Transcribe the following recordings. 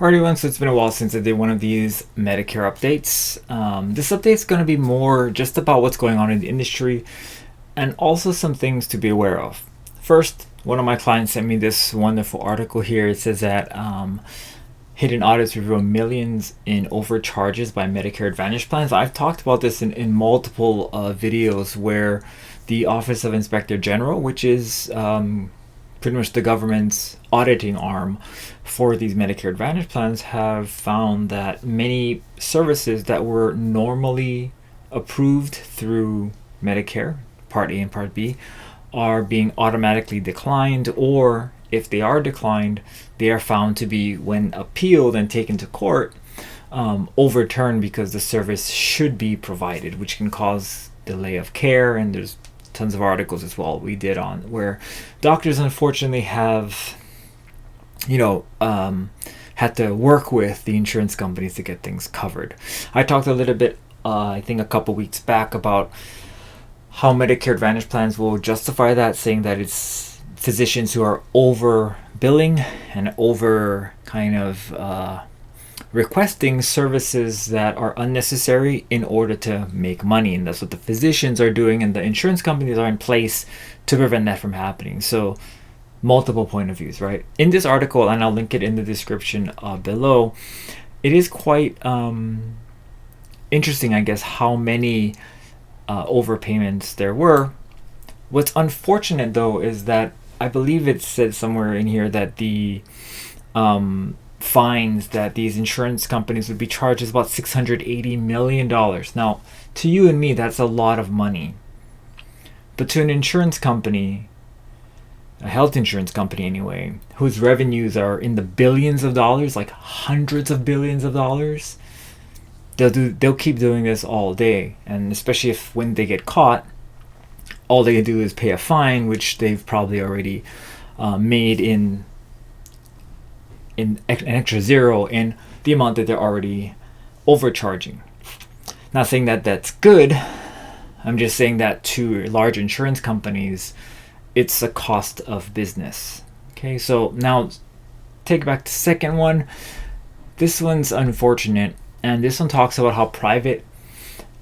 Alright everyone, so it's been a while since I did one of these Medicare updates. This update is going to be more just about what's going on in the industry and also some things to be aware of. First, one of my clients sent me this wonderful article here. It says that hidden audits reveal millions in overcharges by Medicare Advantage plans. I've talked about this in multiple videos where the Office of Inspector General, which is pretty much the government's auditing arm for these Medicare Advantage plans, have found that many services that were normally approved through Medicare, Part A and Part B, are being automatically declined, or if they are declined, they are found to be, when appealed and taken to court, overturned because the service should be provided, which can cause delay of care. And there's tons of articles as well we did on where doctors unfortunately have had to work with the insurance companies to get things covered. I talked a little bit I think a couple weeks back about how Medicare Advantage plans will justify that, saying that it's physicians who are over billing and over requesting services that are unnecessary in order to make money. And that's what the physicians are doing, and the insurance companies are in place to prevent that from happening. So multiple point of views, right? In this article, and I'll link it in the description below, it is quite interesting, I guess, how many overpayments there were. What's unfortunate though is that I believe it said somewhere in here that the fines that these insurance companies would be charged is about $680 million. Now, to you and me, that's a lot of money. But to an insurance company, a health insurance company anyway, whose revenues are in the billions of dollars, like hundreds of billions of dollars, they'll keep doing this all day. And especially if when they get caught, all they do is pay a fine, which they've probably already made in an extra zero in the amount that they're already overcharging. Not saying that that's good. I'm just saying that to large insurance companies, it's a cost of business. Okay, so now take back the second one. This one's unfortunate, and this one talks about how private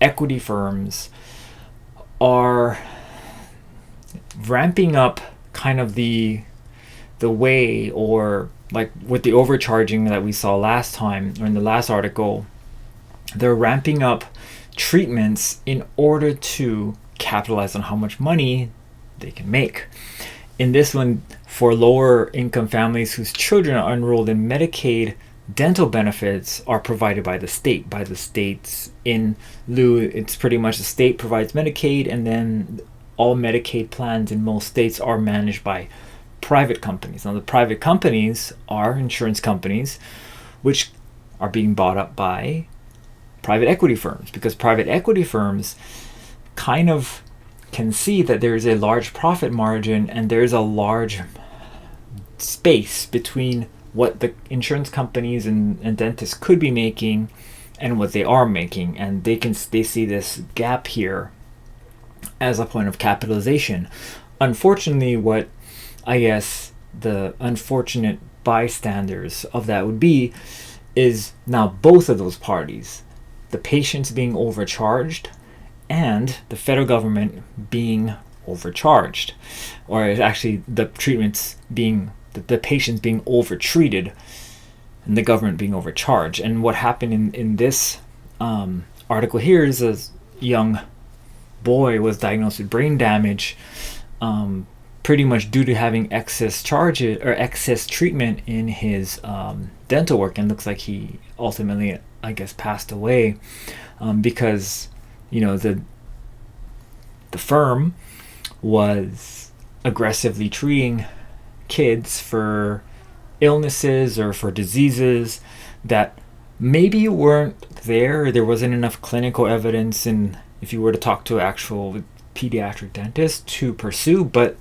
equity firms are ramping up kind of the way, or like with the overcharging that we saw last time, or in the last article, they're ramping up treatments in order to capitalize on how much money they can make. In this one, for lower income families whose children are enrolled in Medicaid, dental benefits are provided by the state. By the states in lieu, it's pretty much the state provides Medicaid, and then all Medicaid plans in most states are managed by private companies. Now, the private companies are insurance companies, which are being bought up by private equity firms, because private equity firms kind of can see that there is a large profit margin and there's a large space between what the insurance companies and dentists could be making and what they are making, and they see this gap here as a point of capitalization. Unfortunately, what I guess the unfortunate bystanders of that would be is now both of those parties, the patients being overcharged and the federal government being overcharged, or actually the treatments being, the patients being overtreated and the government being overcharged. And what happened in this article here is a young boy was diagnosed with brain damage, pretty much due to having excess charges or excess treatment in his dental work, and looks like he ultimately, I guess, passed away because the firm was aggressively treating kids for illnesses or for diseases that maybe weren't there wasn't enough clinical evidence, and if you were to talk to an actual pediatric dentist, to pursue, but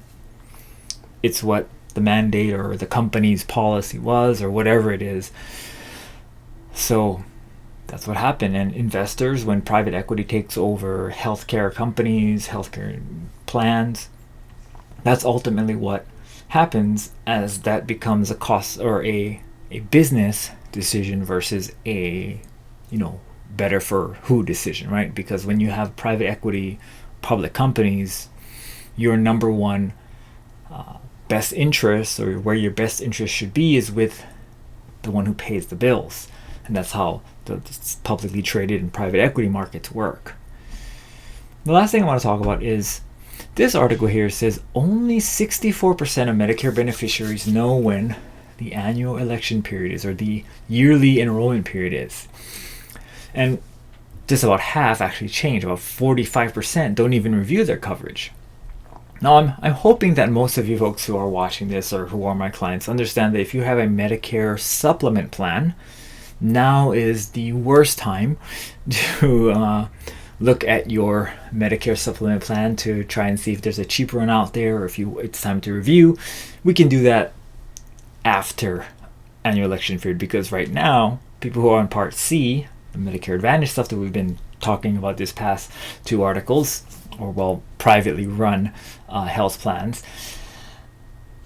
it's what the mandate or the company's policy was, or whatever it is. So that's what happened. And investors, when private equity takes over healthcare companies, healthcare plans, that's ultimately what happens, as that becomes a cost or a business decision versus a, better for who decision, right? Because when you have private equity, public companies, your number one best interest, or where your best interest should be, is with the one who pays the bills. And that's how the publicly traded and private equity markets work. The last thing I want to talk about is this article here says only 64% of Medicare beneficiaries know when the annual election period is, or the yearly enrollment period is. And just about half actually change. About 45% don't even review their coverage. Now, I'm hoping that most of you folks who are watching this, or who are my clients, understand that if you have a Medicare supplement plan, now is the worst time to look at your Medicare supplement plan to try and see if there's a cheaper one out there, or if it's time to review. We can do that after annual election period, because right now, people who are on Part C, the Medicare Advantage stuff that we've been talking about this past 2 articles, or privately run health plans,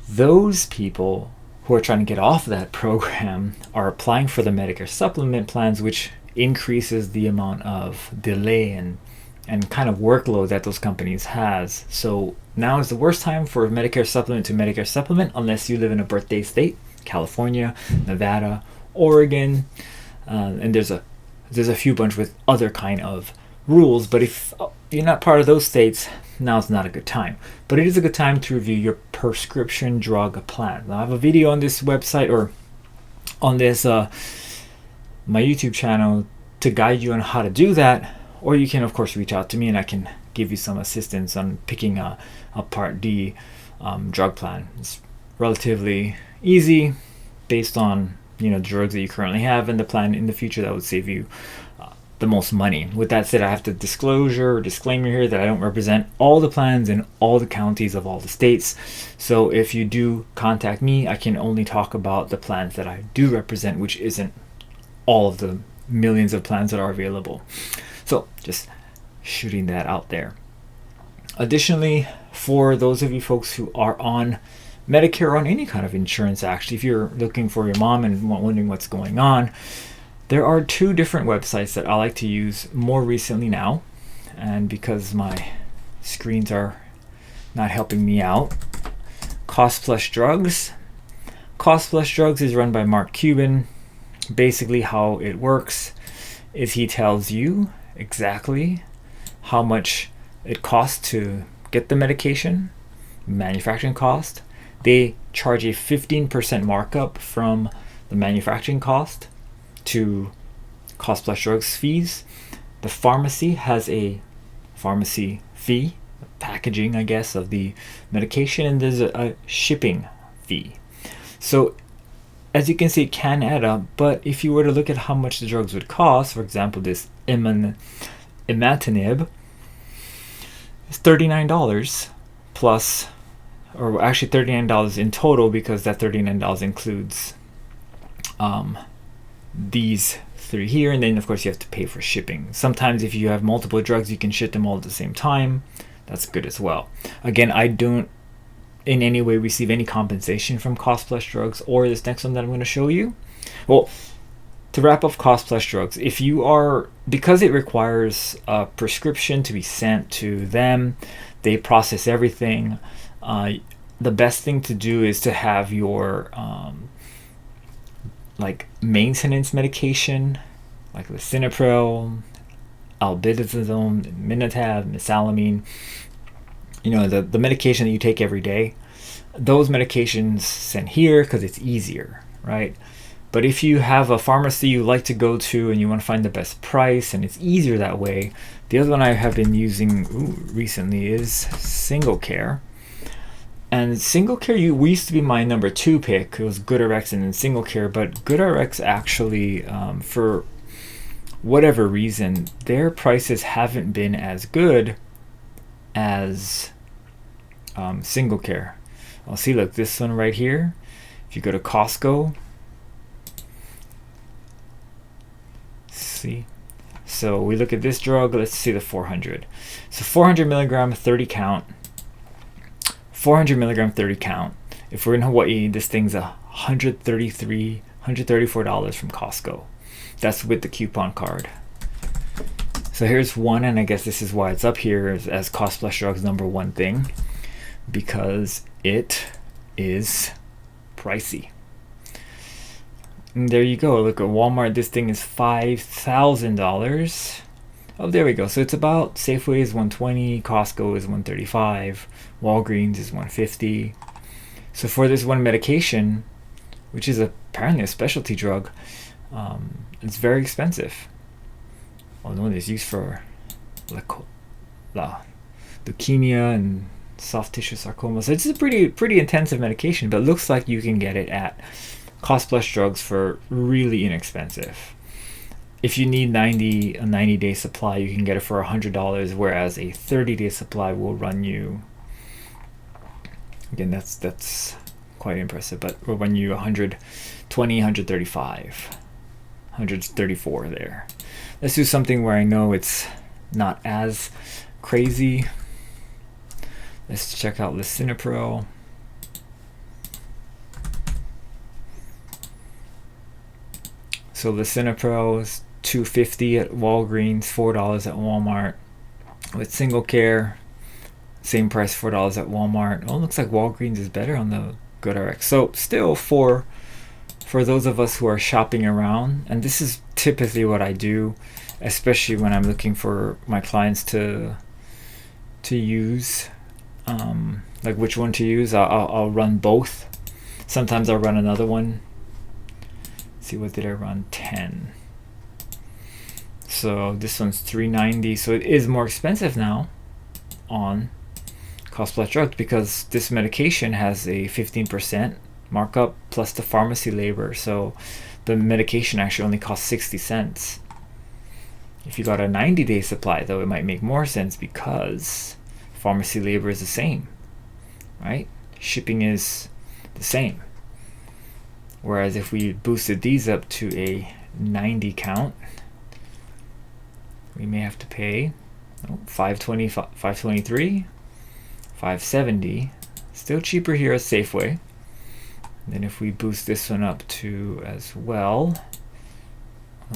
those people who are trying to get off that program are applying for the Medicare supplement plans, which increases the amount of delay and kind of workload that those companies has. So now is the worst time for Medicare supplement to Medicare supplement, unless you live in a birthday state, California, Nevada, Oregon, and there's a few bunch with other kind of rules. But if you're not part of those states, now's not a good time. But it is a good time to review your prescription drug plan. Now, I have a video on this website, or on this my YouTube channel, to guide you on how to do that. Or you can, of course, reach out to me and I can give you some assistance on picking a Part D drug plan. It's relatively easy based on the drugs that you currently have, and the plan in the future that would save you the most money. With that said, I have to disclaimer here that I don't represent all the plans in all the counties of all the states. So if you do contact me, I can only talk about the plans that I do represent, which isn't all of the millions of plans that are available. So just shooting that out there. Additionally, for those of you folks who are on Medicare, on any kind of insurance, actually, if you're looking for your mom and wondering what's going on, there are 2 different websites that I like to use more recently now. And because my screens are not helping me out, Cost Plus Drugs. Cost Plus Drugs is run by Mark Cuban. Basically, how it works is he tells you exactly how much it costs to get the medication, manufacturing cost. They charge a 15% markup from the manufacturing cost to Cost Plus Drugs fees. The pharmacy has a pharmacy fee, packaging, I guess, of the medication, and there's a shipping fee. So as you can see, it can add up. But if you were to look at how much the drugs would cost, for example, this imatinib is $39 plus, or actually $39 in total, because that $39 includes these 3 here, and then of course you have to pay for shipping. Sometimes if you have multiple drugs, you can ship them all at the same time. That's good as well. Again, I don't in any way receive any compensation from Cost Plus Drugs or this next one that I'm going to show you. Well, to wrap up Cost Plus Drugs, if you are, because it requires a prescription to be sent to them, they process everything. The best thing to do is to have your like maintenance medication, like lisinopril, albendazole, minotab, mesalamine, the medication that you take every day. Those medications sent here because it's easier, right? But if you have a pharmacy you like to go to and you want to find the best price and it's easier that way, the other one I have been using recently is Single Care. And Single Care we used to be my number 2 pick. It was GoodRx and then Single Care, but GoodRx actually, for whatever reason, their prices haven't been as good as Single Care. I'll see, look, this one right here. If you go to Costco, see, so we look at this drug. Let's see the 400. So 400 milligram 30 count. 400 milligram 30 count. If we're in Hawaii, this thing's $133 $134 from Costco. That's with the coupon card. So here's one, and I guess this is why it's up here as Cost Plus Drugs #1 thing, because it is pricey. And there you go. Look at Walmart. This thing is $5,000. Oh, there we go. So it's about, Safeway is $120, Costco is $135, Walgreens is $150. So for this one medication, which is apparently a specialty drug, it's very expensive. Oh, the one that's used for leukemia and soft tissue sarcoma. So it's a pretty intensive medication, but it looks like you can get it at Cost Plus Drugs for really inexpensive. If you need a 90-day supply, you can get it for $100, whereas a 30-day supply will run you, again, that's quite impressive, but will run you $120, $135, $134 there. Let's do something where I know it's not as crazy. Let's check out Lisinopril. So Lisinopril is $2.50 at Walgreens, $4 at Walmart. With Single Care, same price, $4 at Walmart. Oh, it looks like Walgreens is better on the GoodRx. So still, for those of us who are shopping around, and this is typically what I do, especially when I'm looking for my clients to use, like which one to use. I'll run both. Sometimes I'll run another one. Let's see, what did I run? 10. So this one's $3.90. So it is more expensive now on Cost Plus Drugs, because this medication has a 15% markup plus the pharmacy labor. So the medication actually only costs 60 cents. If you got a 90-day supply, though, it might make more sense because pharmacy labor is the same, right? Shipping is the same. Whereas if we boosted these up to a 90 count, we may have to pay $5.20, $5.23, $5.70. Still cheaper here at Safeway. And then if we boost this one up to as well,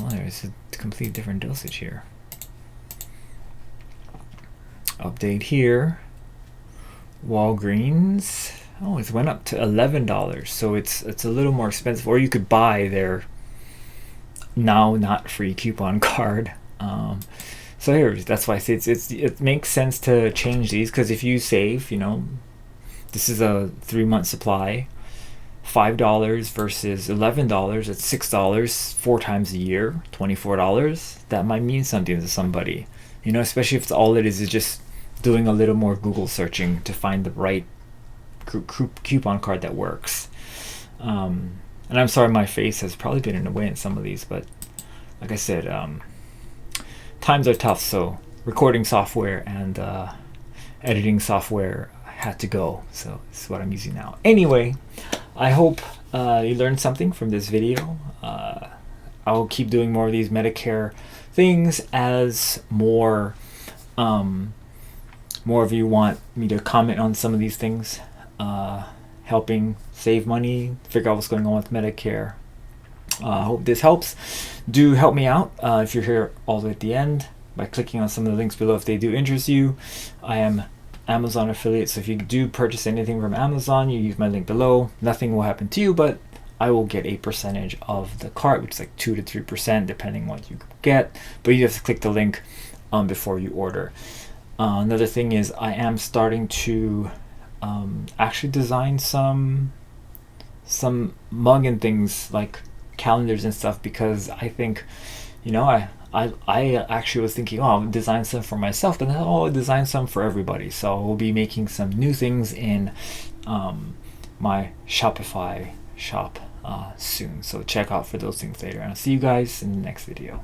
there's a completely different dosage here. Update here. Walgreens. Oh, it went up to $11. So it's a little more expensive. Or you could buy their now not free coupon card. So here, that's why I say it makes sense to change these, because if you save, this is a 3-month supply, $5 versus $11, it's $6 4 times a year, $24. That might mean something to somebody, especially if all it is just doing a little more Google searching to find the right coupon card that works. And I'm sorry, my face has probably been in the way in some of these, but like I said, times are tough, so recording software and editing software had to go, so this is what I'm using now. Anyway, I hope you learned something from this video. I'll keep doing more of these Medicare things as more of you want me to comment on some of these things, helping save money, figure out what's going on with Medicare. I hope this helps. Do help me out if you're here all the way at the end by clicking on some of the links below if they do interest you. I am Amazon affiliate, so if you do purchase anything from Amazon, you use my link below. Nothing will happen to you, but I will get a percentage of the cart, which is like 2 to 3% depending what you get, but you have to click the link before you order. Another thing is I am starting to actually design some mug and things like calendars and stuff, because I think, I actually was thinking, I'll design some for myself, but then I'll design some for everybody. So we'll be making some new things in my Shopify shop soon. So check out for those things later. And I'll see you guys in the next video.